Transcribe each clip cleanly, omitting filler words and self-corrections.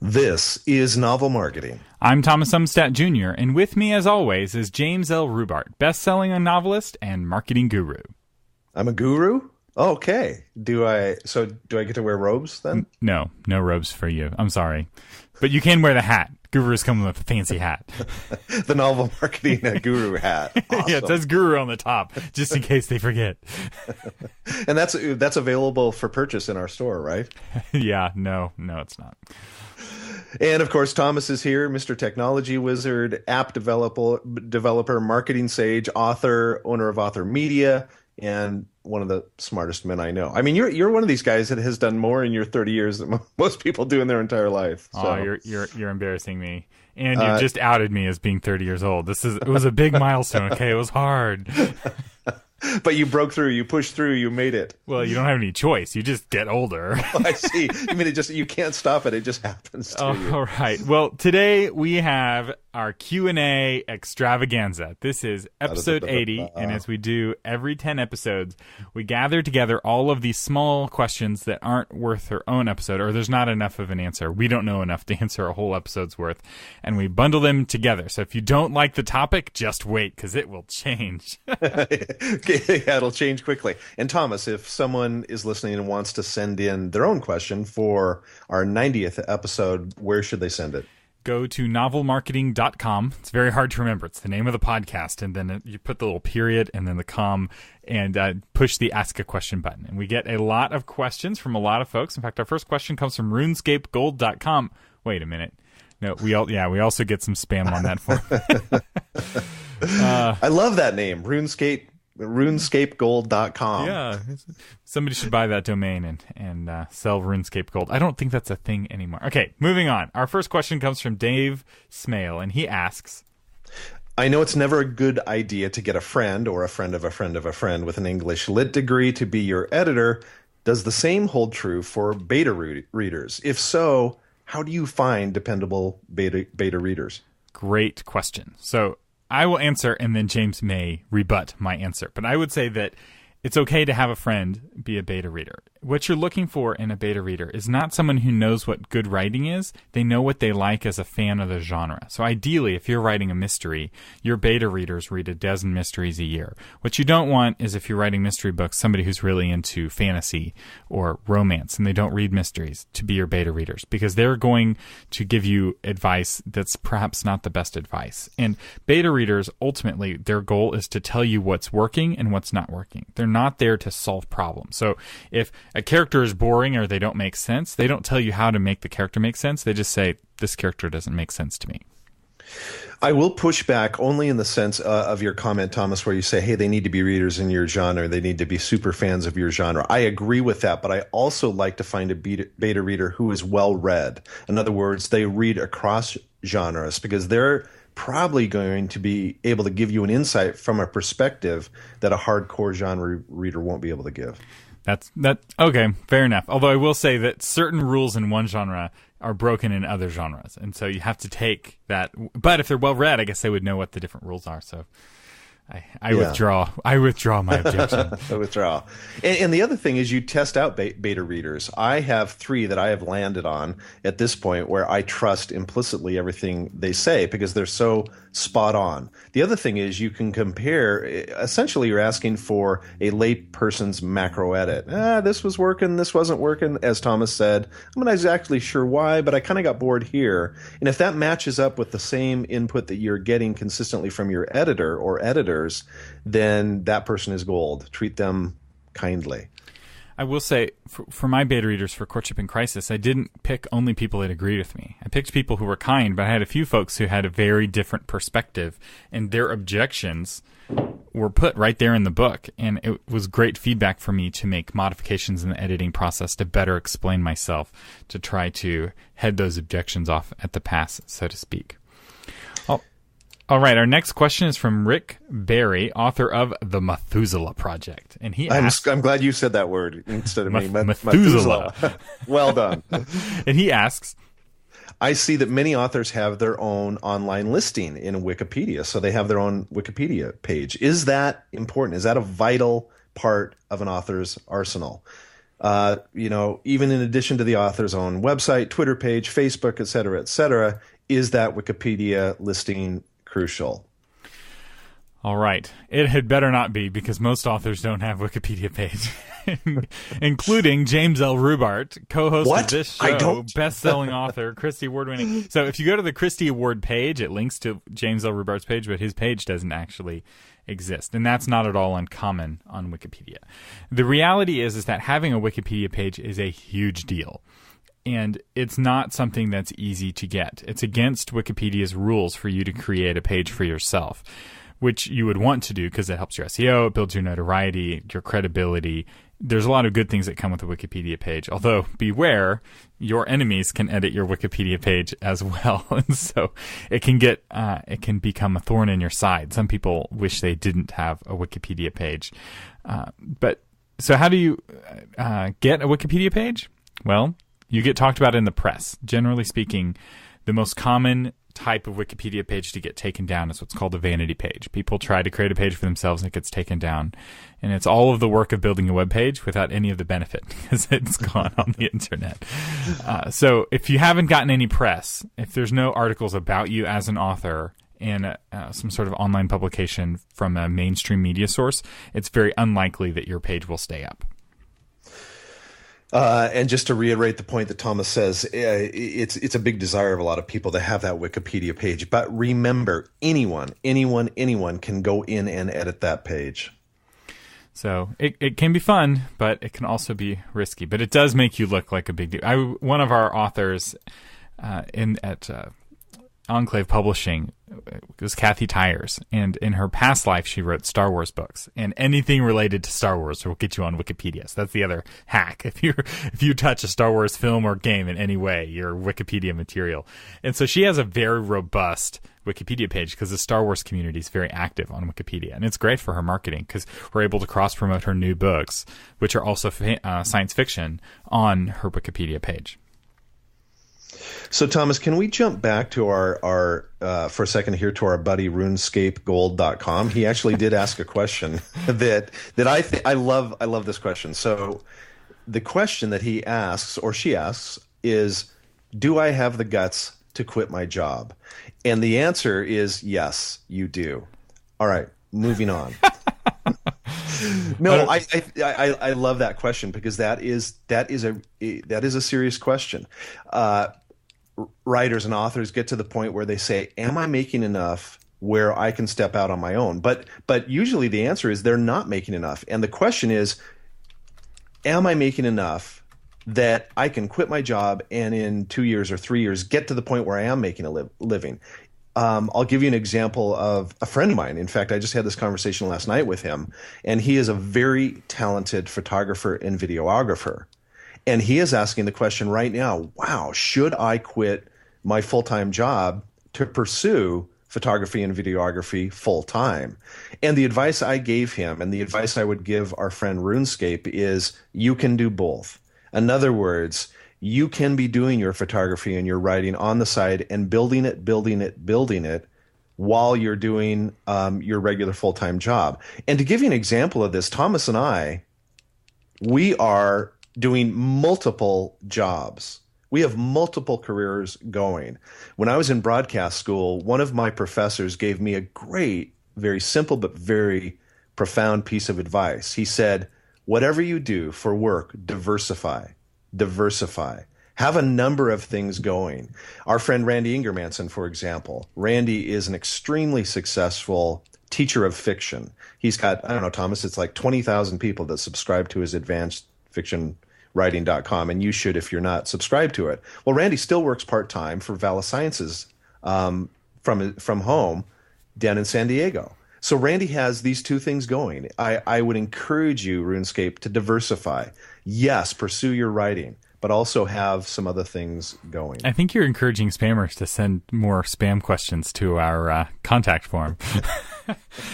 This is Novel Marketing. I'm Thomas Umstadt Jr., and with me, as always, is James L. Rubart, best-selling novelist and marketing guru. I'm a guru? Okay. Do I get to wear robes then? No robes for you. I'm sorry. But you can wear the hat. Gurus come with a fancy hat. The Novel Marketing Guru hat. Awesome. Yeah, it says guru on the top, just in case they forget. And that's available for purchase in our store, right? Yeah, no, it's not. And of course, Thomas is here, Mr. Technology Wizard, app developer, marketing sage, author, owner of Author Media, and one of the smartest men I know. I mean, you're one of these guys that has done more in your 30 years than most people do in their entire life. So. Oh, you're embarrassing me. And you just outed me as being 30 years old. It was a big milestone, okay? It was hard. But you broke through, you pushed through, you made it. Well, you don't have any choice. You just get older. Oh, I see. I mean, you can't stop it. It just happens to you. All right. Well, today we have our Q&A extravaganza. This is episode 80, and as we do every 10 episodes, we gather together all of these small questions that aren't worth their own episode, or there's not enough of an answer. We don't know enough to answer a whole episode's worth, and we bundle them together. So if you don't like the topic, just wait, because it will change. Yeah, it'll change quickly. And Thomas, if someone is listening and wants to send in their own question for our 90th episode, where should they send it? Go to novelmarketing.com. It's very hard to remember. It's the name of the podcast. And then you put the little period and then the com and push the ask a question button. And we get a lot of questions from a lot of folks. In fact, our first question comes from runescapegold.com. Wait a minute. No, we also get some spam on that form. I love that name, runescapegold.com. Yeah, somebody should buy that domain and sell RuneScape Gold. I don't think that's a thing anymore. Okay, moving on. Our first question comes from Dave Smale, and he asks, I know it's never a good idea to get a friend or a friend of a friend of a friend with an English lit degree to be your editor. Does the same hold true for beta readers? If so, how do you find dependable beta readers? Great question. So I will answer, and then James may rebut my answer. But I would say that it's okay to have a friend be a beta reader. What you're looking for in a beta reader is not someone who knows what good writing is. They know what they like as a fan of the genre. So ideally, if you're writing a mystery, your beta readers read a dozen mysteries a year. What you don't want is, if you're writing mystery books, somebody who's really into fantasy or romance and they don't read mysteries to be your beta readers, because they're going to give you advice that's perhaps not the best advice. And beta readers, ultimately, their goal is to tell you what's working and what's not working. They're not there to solve problems. So if a character is boring or they don't make sense, they don't tell you how to make the character make sense. They just say, this character doesn't make sense to me. I will push back only in the sense of your comment, Thomas, where you say, hey, they need to be readers in your genre. They need to be super fans of your genre. I agree with that, but I also like to find a beta reader who is well-read. In other words, they read across genres, because they're probably going to be able to give you an insight from a perspective that a hardcore genre reader won't be able to give. Okay, fair enough. Although I will say that certain rules in one genre are broken in other genres, and so you have to take that. But if they're well read, I guess they would know what the different rules are. So I withdraw my objection. I withdraw. And the other thing is, you test out beta readers. I have 3 that I have landed on at this point where I trust implicitly everything they say because they're so spot on. The other thing is, you can compare. Essentially, you're asking for a layperson's macro edit. This was working, this wasn't working. As Thomas said, I'm not exactly sure why, but I kind of got bored here. And if that matches up with the same input that you're getting consistently from your editor or editors, then that person is gold. Treat them kindly. I will say, for my beta readers for Courtship in Crisis, I didn't pick only people that agreed with me. I picked people who were kind, but I had a few folks who had a very different perspective, and their objections were put right there in the book. And it was great feedback for me to make modifications in the editing process to better explain myself, to try to head those objections off at the pass, so to speak. All right, our next question is from Rick Berry, author of The Methuselah Project. And he asks, I'm glad you said that word instead of me. Methuselah. Well done. And he asks, I see that many authors have their own online listing in Wikipedia, so they have their own Wikipedia page. Is that important? Is that a vital part of an author's arsenal? Even in addition to the author's own website, Twitter page, Facebook, et cetera, is that Wikipedia listing crucial? All right. It had better not be, because most authors don't have Wikipedia page, including James L. Rubart, co-host of this show, best-selling author, Christie Award-winning. So if you go to the Christie Award page, it links to James L. Rubart's page, but his page doesn't actually exist. And that's not at all uncommon on Wikipedia. The reality is that having a Wikipedia page is a huge deal. And it's not something that's easy to get. It's against Wikipedia's rules for you to create a page for yourself, which you would want to do because it helps your SEO, it builds your notoriety, your credibility. There's a lot of good things that come with a Wikipedia page, although beware, your enemies can edit your Wikipedia page as well. And so it can become a thorn in your side. Some people wish they didn't have a Wikipedia page. So how do you get a Wikipedia page? Well, you get talked about in the press. Generally speaking, the most common type of Wikipedia page to get taken down is what's called a vanity page. People try to create a page for themselves and it gets taken down. And it's all of the work of building a web page without any of the benefit because it's gone on the internet. So if you haven't gotten any press, if there's no articles about you as an author in some sort of online publication from a mainstream media source, it's very unlikely that your page will stay up. And just to reiterate the point that Thomas says, it's a big desire of a lot of people to have that Wikipedia page. But remember, anyone can go in and edit that page. So it can be fun, but it can also be risky. But it does make you look like a big deal. One of our authors at Enclave Publishing was Kathy Tyers, and in her past life she wrote Star Wars books, and anything related to Star Wars will get you on Wikipedia. So that's the other hack. If you touch a Star Wars film or game in any way, you're Wikipedia material. And so she has a very robust Wikipedia page because the Star Wars community is very active on Wikipedia, and it's great for her marketing because we're able to cross promote her new books, which are also science fiction, on her Wikipedia page. So, Thomas, can we jump back to our for a second here to our buddy RunescapeGold.com? He actually did ask a question that I love. I love this question. So, the question that he asks or she asks is, "Do I have the guts to quit my job?" And the answer is yes, you do. All right, moving on. No, I love that question because that is a serious question. Writers and authors get to the point where they say, am I making enough where I can step out on my own? But usually the answer is they're not making enough. And the question is, am I making enough that I can quit my job and in 2 years or 3 years get to the point where I am making a living? I'll give you an example of a friend of mine. In fact, I just had this conversation last night with him, and he is a very talented photographer and videographer. And he is asking the question right now, wow, should I quit my full-time job to pursue photography and videography full-time? And the advice I gave him and the advice I would give our friend RuneScape is you can do both. In other words, you can be doing your photography and your writing on the side and building it while you're doing your regular full-time job. And to give you an example of this, Thomas and I, we are doing multiple jobs. We have multiple careers going. When I was in broadcast school, one of my professors gave me a great, very simple but very profound piece of advice. He said, whatever you do for work, diversify. Have a number of things going. Our friend Randy Ingermanson, for example. Randy is an extremely successful teacher of fiction. He's got, I don't know, Thomas, it's like 20,000 people that subscribe to his advanced fictionwriting.com, and you should if you're not subscribed to it. Well, Randy still works part-time for Vallis Sciences from home down in San Diego. So Randy has these two things going. I would encourage you, RuneScape, to diversify. Yes, pursue your writing, but also have some other things going. I think you're encouraging spammers to send more spam questions to our contact form.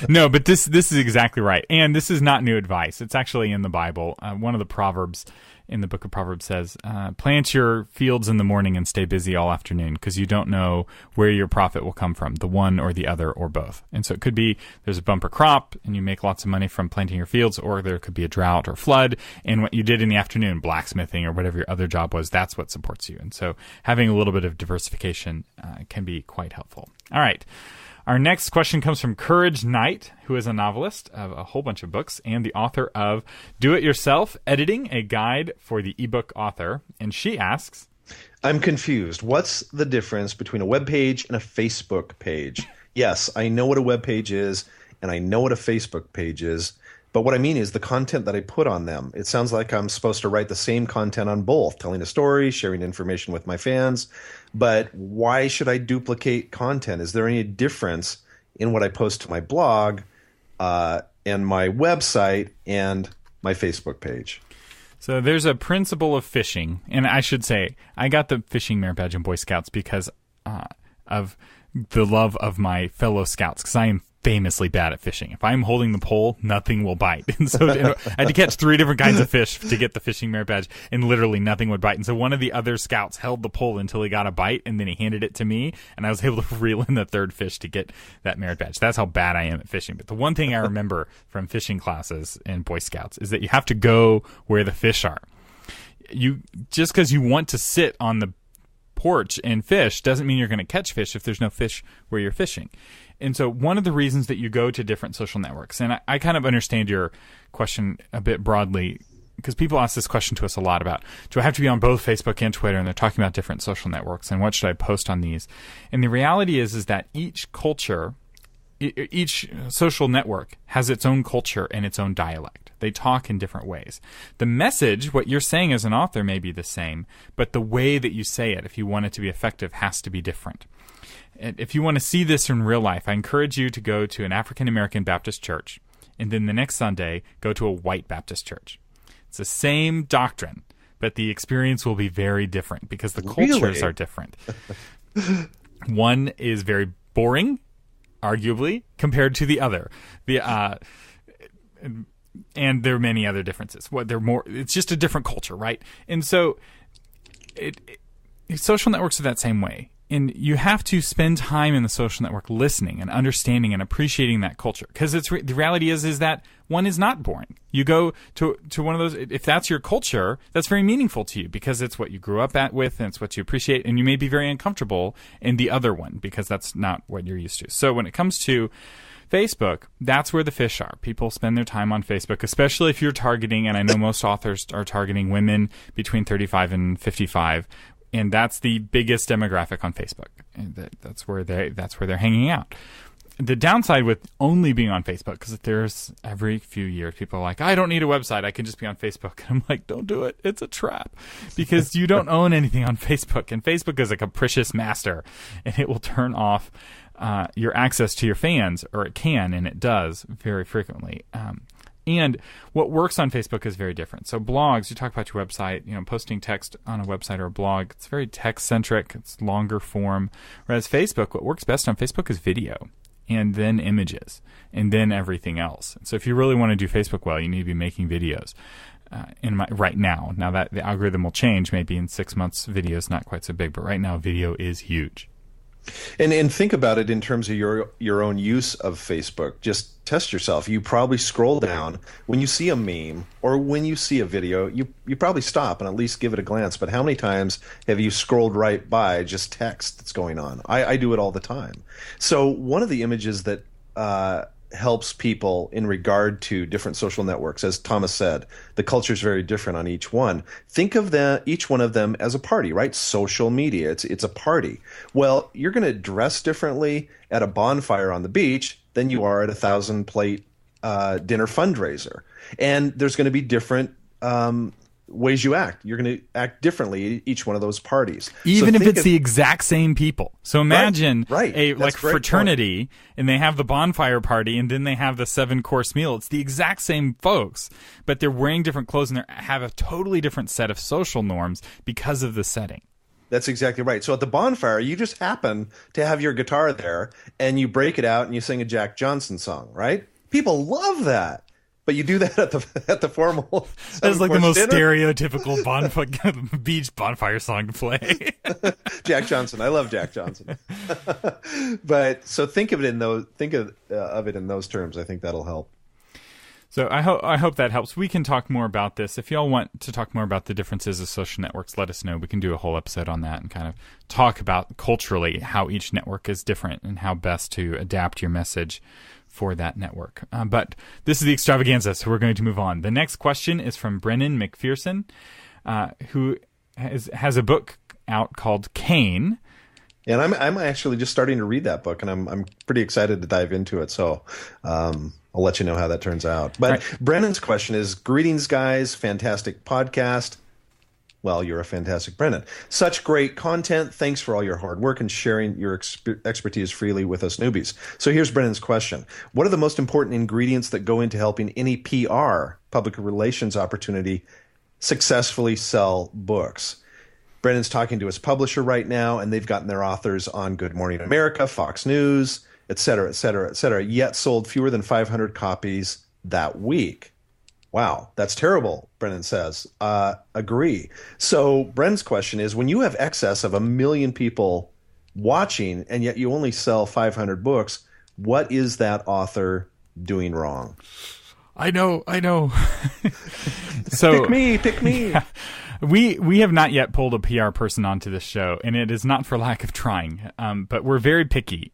No, but this is exactly right. And this is not new advice. It's actually in the Bible. One of the Proverbs in the book of Proverbs says, plant your fields in the morning and stay busy all afternoon, because you don't know where your profit will come from, the one or the other or both. And so it could be there's a bumper crop and you make lots of money from planting your fields, or there could be a drought or flood, and what you did in the afternoon, blacksmithing or whatever your other job was, that's what supports you. And so having a little bit of diversification can be quite helpful. All right. Our next question comes from Courage Knight, who is a novelist of a whole bunch of books and the author of Do It Yourself Editing, a guide for the ebook author. And she asks, I'm confused. What's the difference between a web page and a Facebook page? Yes, I know what a web page is, and I know what a Facebook page is. But what I mean is the content that I put on them. It sounds like I'm supposed to write the same content on both, telling a story, sharing information with my fans. But why should I duplicate content? Is there any difference in what I post to my blog and my website and my Facebook page? So there's a principle of fishing. And I should say, I got the fishing merit badge in Boy Scouts because of the love of my fellow scouts, because I am famously bad at fishing. If I'm holding the pole, nothing will bite. And so I had to catch 3 different kinds of fish to get the fishing merit badge, and literally nothing would bite. And so one of the other scouts held the pole until he got a bite, and then he handed it to me, and I was able to reel in the 3rd fish to get that merit badge. That's how bad I am at fishing. But the one thing I remember from fishing classes in Boy Scouts is that you have to go where the fish are. Just because you want to sit on the porch and fish doesn't mean you're going to catch fish if there's no fish where you're fishing. And so one of the reasons that you go to different social networks, and I kind of understand your question a bit broadly, because people ask this question to us a lot about, do I have to be on both Facebook and Twitter? And they're talking about different social networks, and what should I post on these? And the reality is that each culture, each social network has its own culture and its own dialect. They talk in different ways. The message, what you're saying as an author, may be the same, but the way that you say it, if you want it to be effective, has to be different. And if you want to see this in real life, I encourage you to go to an African American Baptist church, and then the next Sunday, go to a white Baptist church. It's the same doctrine, but the experience will be very different because the cultures are different. One is very boring, arguably, compared to the other. And there are many other differences. It's just a different culture, right? And so social networks are that same way. And you have to spend time in the social network listening and understanding and appreciating that culture. Because the reality is that one is not boring. You go to one of those, if that's your culture, that's very meaningful to you because it's what you grew up with and it's what you appreciate. And you may be very uncomfortable in the other one because that's not what you're used to. So when it comes to Facebook, that's where the fish are. People spend their time on Facebook, especially if you're targeting, and I know most authors are targeting women between 35 and 55. And that's the biggest demographic on Facebook. And that's where they're hanging out. The downside with only being on Facebook, because there's every few years people are like, I don't need a website, I can just be on Facebook. And I'm like, don't do it. It's a trap. Because you don't own anything on Facebook. And Facebook is a capricious master. And it will turn off your access to your fans, or it can, and it does very frequently. And what works on Facebook is very different. So blogs, you talk about your website, posting text on a website or a blog, it's very text-centric, it's longer form. Whereas Facebook, what works best on Facebook is video, and then images, and then everything else. So if you really want to do Facebook well, you need to be making videos. Right now that the algorithm will change, maybe in 6 months, video is not quite so big, but right now video is huge. And think about it in terms of your own use of Facebook. Just test yourself. You probably scroll down when you see a meme or when you see a video. You probably stop and at least give it a glance. But how many times have you scrolled right by just text that's going on? I do it all the time. So one of the images that helps people in regard to different social networks, as Thomas said, the culture is very different on each one. Think of each one of them as a party, right? Social media, it's a party. Well, you're going to dress differently at a bonfire on the beach than you are at a 1,000-plate dinner fundraiser, and there's going to be different ways you act. You're going to act differently at each one of those parties. Even if it's the exact same people. So imagine a fraternity, and they have the bonfire party, and then they have the 7-course meal. It's the exact same folks, but they're wearing different clothes, and they have a totally different set of social norms because of the setting. That's exactly right. So at the bonfire, you just happen to have your guitar there and you break it out and you sing a Jack Johnson song, right? People love that. But you do that at the formal That's like the most dinner? stereotypical beach bonfire song to play. Jack Johnson. I love Jack Johnson. But so think of it in those terms. I think that'll help. So I hope that helps. We can talk more about this. If y'all want to talk more about the differences of social networks, let us know. We can do a whole episode on that and kind of talk about culturally how each network is different and how best to adapt your message for that network. But this is the extravaganza, so we're going to move on. The next question is from Brennan McPherson, who has a book out called Cain. And I'm actually just starting to read that book, and I'm pretty excited to dive into it. So I'll let you know how that turns out. But right. Brennan's question is, greetings, guys. Fantastic podcast. Well, you're a fantastic Brennan. Such great content. Thanks for all your hard work and sharing your expertise freely with us newbies. So here's Brennan's question. What are the most important ingredients that go into helping any PR, public relations opportunity, successfully sell books? Brennan's talking to his publisher right now, and they've gotten their authors on Good Morning America, Fox News, et cetera, et cetera, et cetera, yet sold fewer than 500 copies that week. Wow, that's terrible, Brennan says. Agree. So Brennan's question is, when you have excess of 1 million people watching and yet you only sell 500 books, what is that author doing wrong? I know. So pick me. Yeah. We have not yet pulled a PR person onto this show, and it is not for lack of trying. But we're very picky,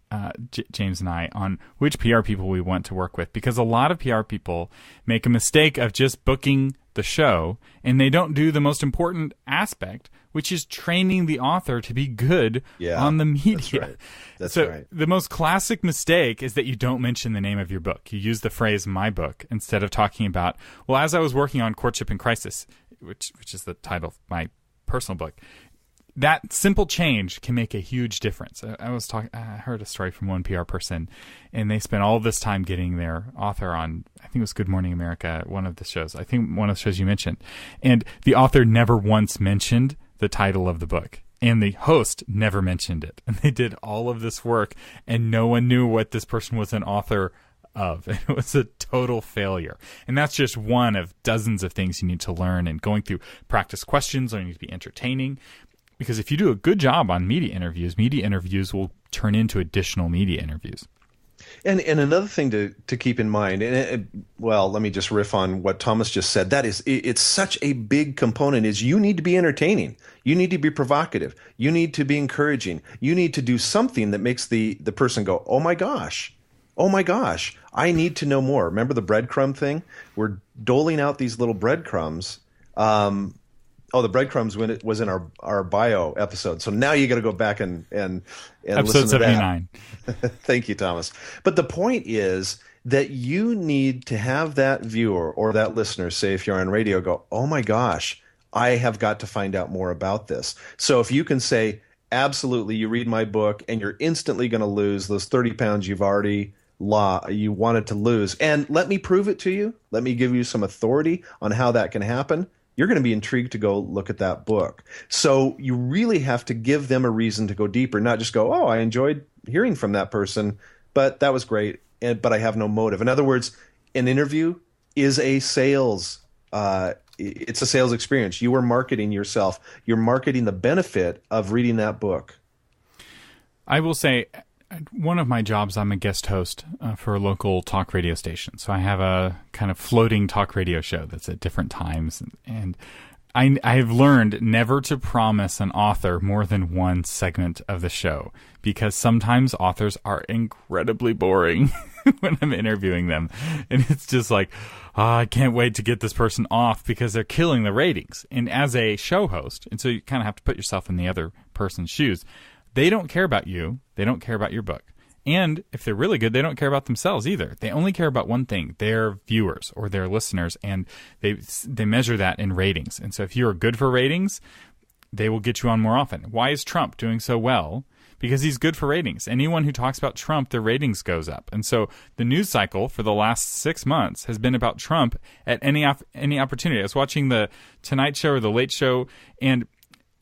James and I, on which PR people we want to work with, because a lot of PR people make a mistake of just booking the show, and they don't do the most important aspect, which is training the author to be good on the media. That's right. So the most classic mistake is that you don't mention the name of your book. You use the phrase "my book" instead of talking about, well, as I was working on Courtship in Crisis, which is the title of my personal book, that simple change can make a huge difference. I heard a story from one PR person, and they spent all this time getting their author on, I think it was Good Morning America, one of the shows. I think one of the shows you mentioned. And the author never once mentioned the title of the book. And the host never mentioned it. And they did all of this work, and no one knew what this person was an author of. It was a total failure. And that's just one of dozens of things you need to learn, and going through practice questions or need to be entertaining. Because if you do a good job on media interviews will turn into additional media interviews. And another thing to keep in mind, let me just riff on what Thomas just said. That is, it's such a big component, is you need to be entertaining. You need to be provocative. You need to be encouraging. You need to do something that makes the person go, oh my gosh, I need to know more. Remember the breadcrumb thing? We're doling out these little breadcrumbs. The breadcrumbs when it was in our bio episode. So now you got to go back and episode listen to 79. That. Thank you, Thomas. But the point is that you need to have that viewer or that listener, say if you're on radio, go, oh my gosh, I have got to find out more about this. So if you can say, absolutely, you read my book and you're instantly going to lose those 30 pounds you wanted to lose. And let me prove it to you. Let me give you some authority on how that can happen. You're going to be intrigued to go look at that book. So you really have to give them a reason to go deeper, not just go, oh, I enjoyed hearing from that person, but that was great, but I have no motive. In other words, an interview is a sales it's a sales experience. You are marketing yourself. You're marketing the benefit of reading that book. I will say, one of my jobs, I'm a guest host for a local talk radio station. So I have a kind of floating talk radio show that's at different times. And I've learned never to promise an author more than one segment of the show, because sometimes authors are incredibly boring when I'm interviewing them. And it's just like, I can't wait to get this person off because they're killing the ratings. And as a show host, and so you kind of have to put yourself in the other person's shoes, they don't care about you. They don't care about your book. And if they're really good, they don't care about themselves either. They only care about one thing, their viewers or their listeners, and they measure that in ratings. And so if you're good for ratings, they will get you on more often. Why is Trump doing so well? Because he's good for ratings. Anyone who talks about Trump, their ratings goes up. And so the news cycle for the last 6 months has been about Trump at any opportunity. I was watching the Tonight Show or the Late Show, and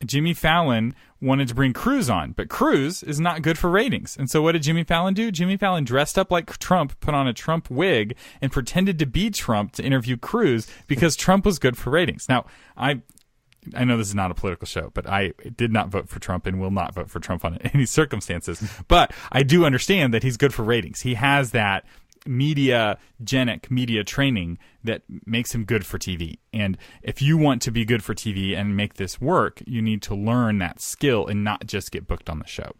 Jimmy Fallon wanted to bring Cruz on, but Cruz is not good for ratings. And so what did Jimmy Fallon do? Jimmy Fallon dressed up like Trump, put on a Trump wig, and pretended to be Trump to interview Cruz because Trump was good for ratings. Now, I know this is not a political show, but I did not vote for Trump and will not vote for Trump on any circumstances. But I do understand that he's good for ratings. He has that media training that makes him good for TV. And if you want to be good for TV and make this work, you need to learn that skill and not just get booked on the show.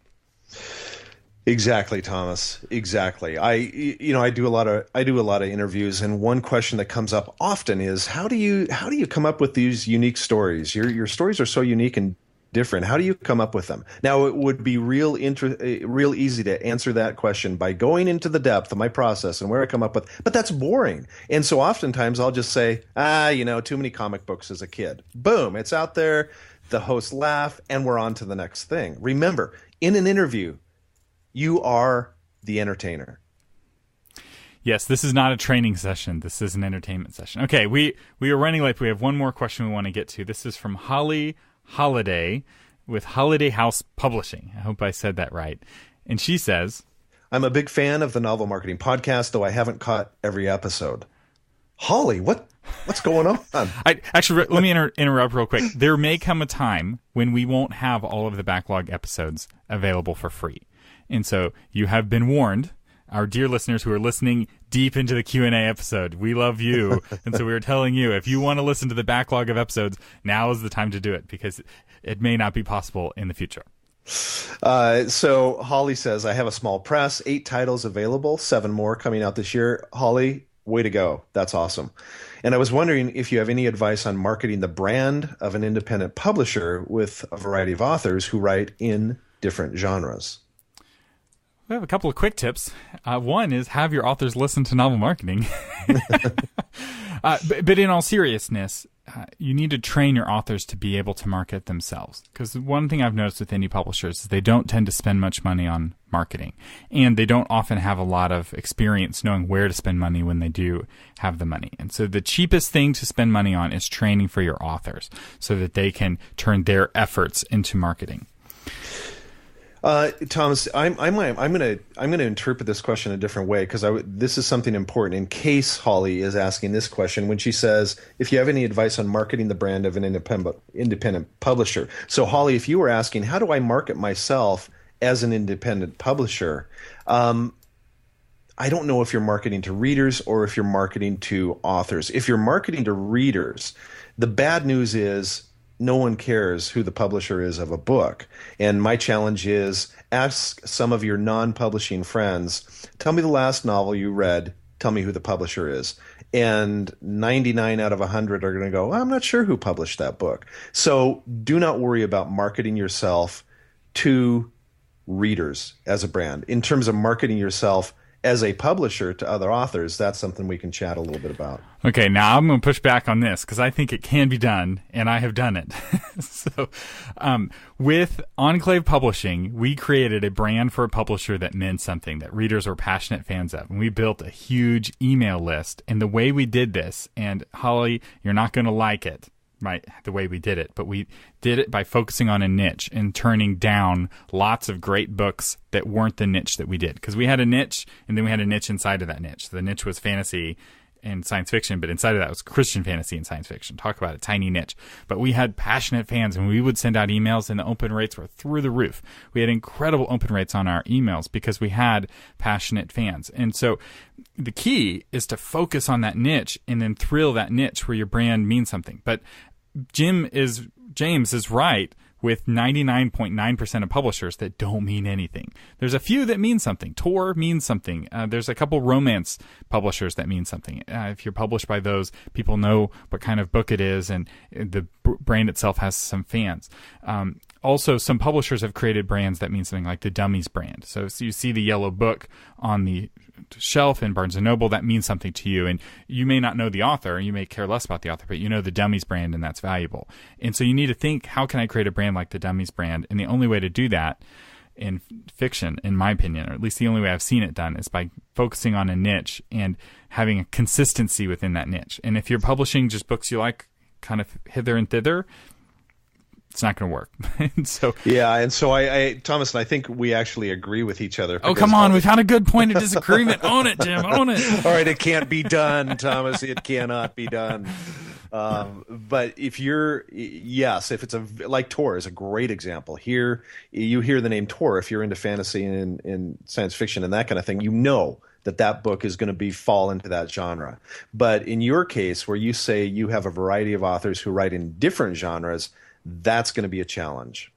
Exactly, Thomas. Exactly. I do a lot of interviews, and one question that comes up often is how do you come up with these unique stories? Your stories are so unique and different. How do you come up with them? Now, it would be real easy to answer that question by going into the depth of my process and where I come up with, but that's boring. And so oftentimes I'll just say, too many comic books as a kid. Boom, it's out there. The hosts laugh, and we're on to the next thing. Remember, in an interview, you are the entertainer. Yes, this is not a training session. This is an entertainment session. Okay, we are running late. We have one more question we want to get to. This is from Holly Holiday with Holiday House Publishing. I hope I said that right. And she says, I'm a big fan of the Novel Marketing Podcast, though I haven't caught every episode. Holly, what's going on? Actually, let me interrupt real quick. There may come a time when we won't have all of the backlog episodes available for free. And so you have been warned, our dear listeners who are listening deep into the Q&A episode. We love you. And so we are telling you, if you want to listen to the backlog of episodes, now is the time to do it because it may not be possible in the future. So Holly says, I have a small press, 8 titles available, 7 more coming out this year. Holly, way to go. That's awesome. And I was wondering if you have any advice on marketing the brand of an independent publisher with a variety of authors who write in different genres. We have a couple of quick tips. One is have your authors listen to Novel Marketing. But in all seriousness, you need to train your authors to be able to market themselves. Because one thing I've noticed with indie publishers is they don't tend to spend much money on marketing. And they don't often have a lot of experience knowing where to spend money when they do have the money. And so the cheapest thing to spend money on is training for your authors so that they can turn their efforts into marketing. Thomas, I'm gonna interpret this question a different way because this is something important. In case Holly is asking this question when she says, "If you have any advice on marketing the brand of an independent publisher," so Holly, if you were asking, "How do I market myself as an independent publisher?" I don't know if you're marketing to readers or if you're marketing to authors. If you're marketing to readers, the bad news is no one cares who the publisher is of a book. And my challenge is ask some of your non-publishing friends, tell me the last novel you read, tell me who the publisher is. And 99 out of 100 are going to go, well, I'm not sure who published that book. So do not worry about marketing yourself to readers as a brand. In terms of marketing yourself as a publisher to other authors, that's something we can chat a little bit about. Okay, now I'm going to push back on this because I think it can be done, and I have done it. So with Enclave Publishing, we created a brand for a publisher that meant something, that readers were passionate fans of. And we built a huge email list. And the way we did this, and Holly, you're not going to like it, right, the way we did it, but we did it by focusing on a niche and turning down lots of great books that weren't the niche that we did. Because we had a niche, and then we had a niche inside of that niche. The niche was fantasy and science fiction, but inside of that was Christian fantasy and science fiction. Talk about a tiny niche. But we had passionate fans, and we would send out emails, and the open rates were through the roof. We had incredible open rates on our emails because we had passionate fans. And so the key is to focus on that niche and then thrill that niche where your brand means something. But James is right with 99.9% of publishers that don't mean anything. There's a few that mean something. Tor means something. There's a couple romance publishers that mean something. If you're published by those, people know what kind of book it is, and the brand itself has some fans. Also, some publishers have created brands that mean something, like the Dummies brand. So you see the yellow book on the shelf in Barnes & Noble, that means something to you. And you may not know the author, you may care less about the author, but you know the Dummies brand, and that's valuable. And so you need to think, how can I create a brand like the Dummies brand? And the only way to do that in fiction, in my opinion, or at least the only way I've seen it done, is by focusing on a niche and having a consistency within that niche. And if you're publishing just books you like kind of hither and thither, It's not going to work. And so I Thomas, and I think we actually agree with each other. Oh, come on. We've had a good point of disagreement. Own it, Jim. Own it. All right. It can't be done, Thomas. It cannot be done. But if it's like Tor is a great example. Here, you hear the name Tor. If you're into fantasy and science fiction and that kind of thing, you know that book is going to fall into that genre. But in your case, where you say you have a variety of authors who write in different genres, that's going to be a challenge.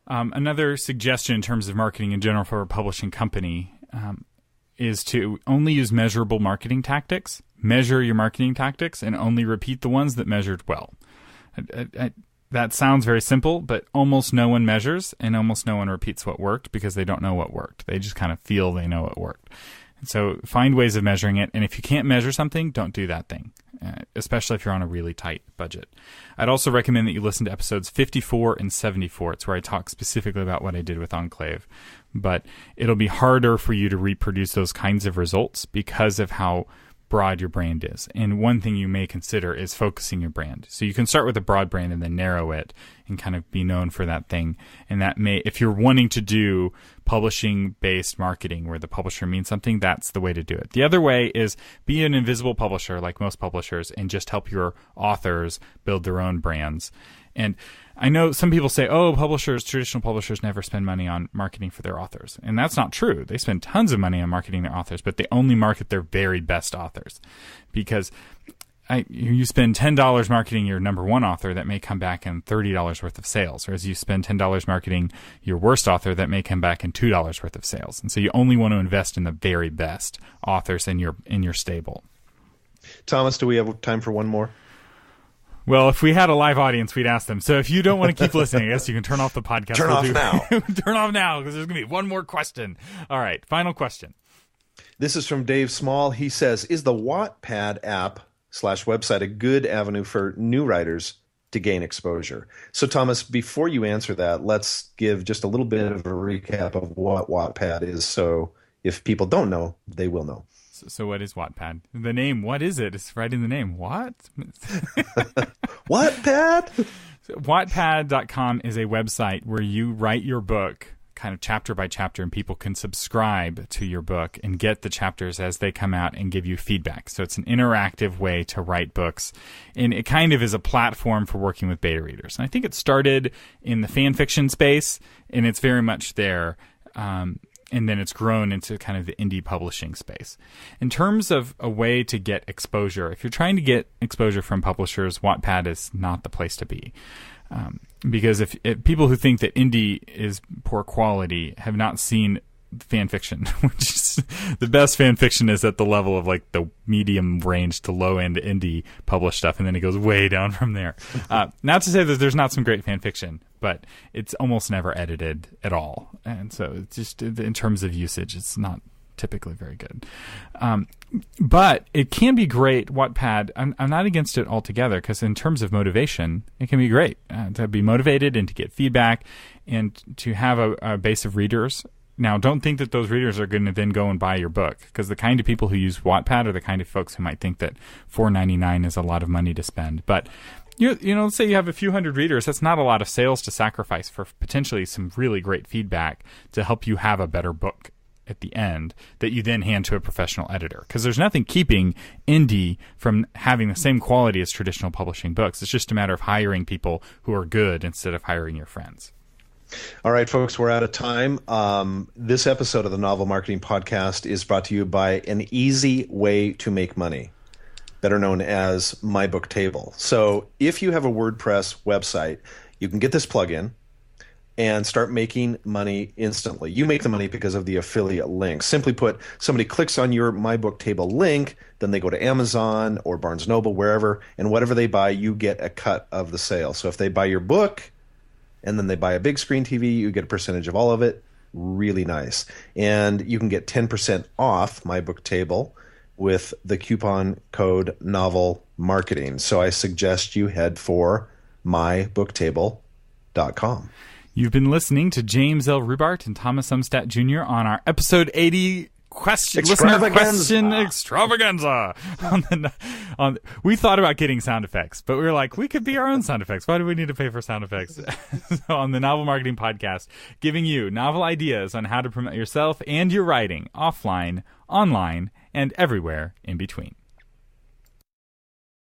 Another suggestion in terms of marketing in general for a publishing company is to only use measurable marketing tactics. Measure your marketing tactics and only repeat the ones that measured well. That sounds very simple, but almost no one measures and almost no one repeats what worked because they don't know what worked. They just kind of feel they know what worked. And so find ways of measuring it. And if you can't measure something, don't do that thing, especially if you're on a really tight budget. I'd also recommend that you listen to episodes 54 and 74. It's where I talk specifically about what I did with Enclave. But it'll be harder for you to reproduce those kinds of results because of how broad your brand is. And one thing you may consider is focusing your brand. So you can start with a broad brand and then narrow it and kind of be known for that thing. And that may, if you're wanting to do publishing-based marketing where the publisher means something, that's the way to do it. The other way is be an invisible publisher like most publishers and just help your authors build their own brands. And I know some people say, traditional publishers never spend money on marketing for their authors. And that's not true. They spend tons of money on marketing their authors, but they only market their very best authors. Because you spend $10 marketing your number one author, that may come back in $30 worth of sales. Whereas you spend $10 marketing your worst author, that may come back in $2 worth of sales. And so you only want to invest in the very best authors in your stable. Thomas, do we have time for one more? Well, if we had a live audience, we'd ask them. So if you don't want to keep listening, I guess you can turn off the podcast. Turn off now. Turn off now, because there's going to be one more question. All right, final question. This is from Dave Small. He says, is the Wattpad app / website a good avenue for new writers to gain exposure? So, Thomas, before you answer that, let's give just a little bit of a recap of what Wattpad is. So if people don't know, they will know. So what is Wattpad? The name, what is it? It's right in the name. What? Wattpad? So Wattpad.com is a website where you write your book kind of chapter by chapter, and people can subscribe to your book and get the chapters as they come out and give you feedback. So it's an interactive way to write books, and it kind of is a platform for working with beta readers. And I think it started in the fan fiction space, and it's very much there. And then it's grown into kind of the indie publishing space. In terms of a way to get exposure, if you're trying to get exposure from publishers, Wattpad is not the place to be. Because if people who think that indie is poor quality have not seen fan fiction, which is the best fan fiction is at the level of like the medium range to low end indie published stuff, and then it goes way down from there. Not to say that there's not some great fan fiction, but it's almost never edited at all, and so it's just in terms of usage, it's not typically very good. But it can be great. Wattpad, I'm not against it altogether, because in terms of motivation, it can be great to be motivated and to get feedback and to have a base of readers. Now, don't think that those readers are going to then go and buy your book, because the kind of people who use Wattpad are the kind of folks who might think that $4.99 is a lot of money to spend. But you know, let's say you have a few hundred readers. That's not a lot of sales to sacrifice for potentially some really great feedback to help you have a better book at the end that you then hand to a professional editor. Because there's nothing keeping indie from having the same quality as traditional publishing books. It's just a matter of hiring people who are good instead of hiring your friends. All right, folks, we're out of time. This episode of the Novel Marketing Podcast is brought to you by an easy way to make money, better known as My Book Table. So if you have a WordPress website, you can get this plugin and start making money instantly. You make the money because of the affiliate link. Simply put, somebody clicks on your My Book Table link, then they go to Amazon or Barnes & Noble, wherever, and whatever they buy, you get a cut of the sale. So if they buy your book and then they buy a big screen TV, you get a percentage of all of it. Really nice. And you can get 10% off My Book Table with the coupon code Novel Marketing. So I suggest you head for mybooktable.com. You've been listening to James L. Rubart and Thomas Umstattd Jr. on our episode 80 listener question extravaganza We thought about getting sound effects, but we were like, we could be our own sound effects. Why do we need to pay for sound effects? So on the Novel Marketing Podcast, giving you novel ideas on how to promote yourself and your writing offline, online, and everywhere in between.